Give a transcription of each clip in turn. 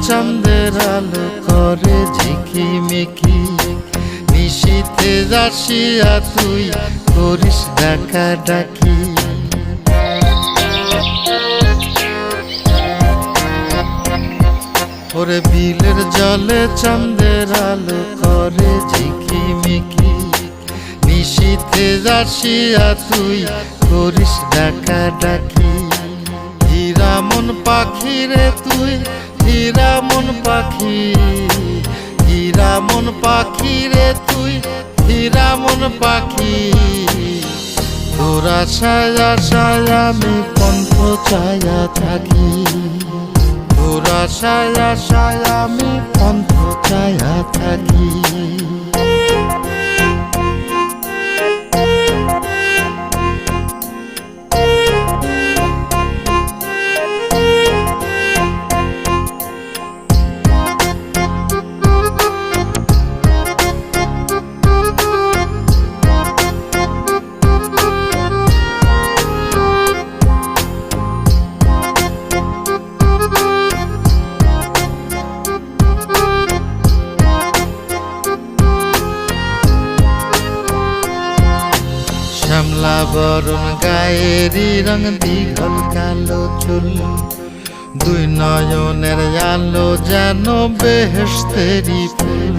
চাঁদের আলো করে ঝিকিমিকি, নিশীথে আসিয়া তুই করিস ডাকা ডাকি। ওরে বিলের জলে চাঁদের আলো করে ঝিকিমিকি, নিশীথে আসিয়া তুই করিস ডাকা ডাকি। হীরা মন পাখি রে তুই, হীরা মন পাখি, হীরা মন পাখি রে তুই, হীরা মন পাখি। তোর আশায় আশায় আমি পন্থ চায়া থাকি, তোর আশায় আশায় আমি পন্থ চায়া থাকি। শ্যামলা বরণ গায়েরই রং দীঘল কালো চুল, দুই নয়নের আলো যেন বেহেশতেরি ফুল।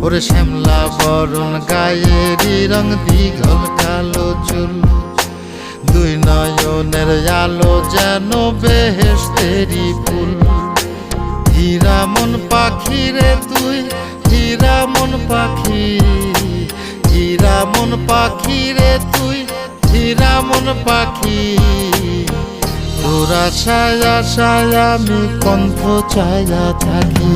ওরে শ্যামলা বরণ গায়েরই রং দীঘল কালো চুল, দুই নয়নের আলো যেন বেহেশতেরি ফুল। হীরা মন পাখি রে তুই, হীরা মন পাখি, হীরা মন পাখি রে তুই, হীরা মন পাখি। তোর আশায় আশায় আমি পন্থ চায়া থাকি,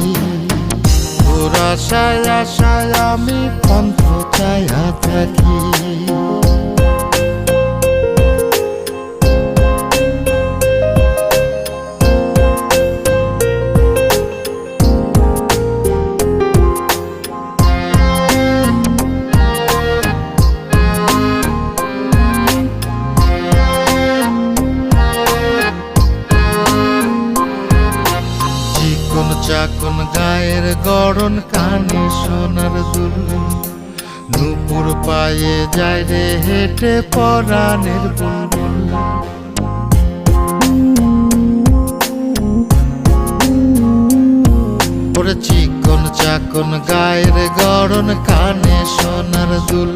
তোর আশায় আশায় আমি পন্থ চায়া থাকি। চাকন গায়ের গড়ন কানে সোনার দুল, নুপুর পায়ে যায় রে হেঁটে পরাণের বুলবুল। ওরে চিকন চাকন গায়ের গড়ন কানে সোনার দুল,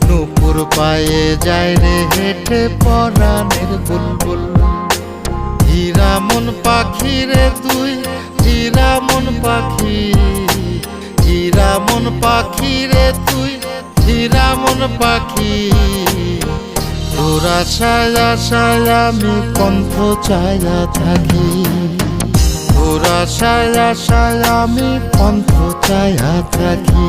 নুপুর পায়ে যায় রে হেঁটে পরাণের বুলবুল। হীরা মন পাখি রে তুই, হীরা মন পাখি, হীরা মন পাখি রে তুই, হীরা মন পাখি। তোর আশায় আশায় আমি পন্থ চায়া থাকি, তোর আশায় আশায় আমি পন্থ চায়া থাকি।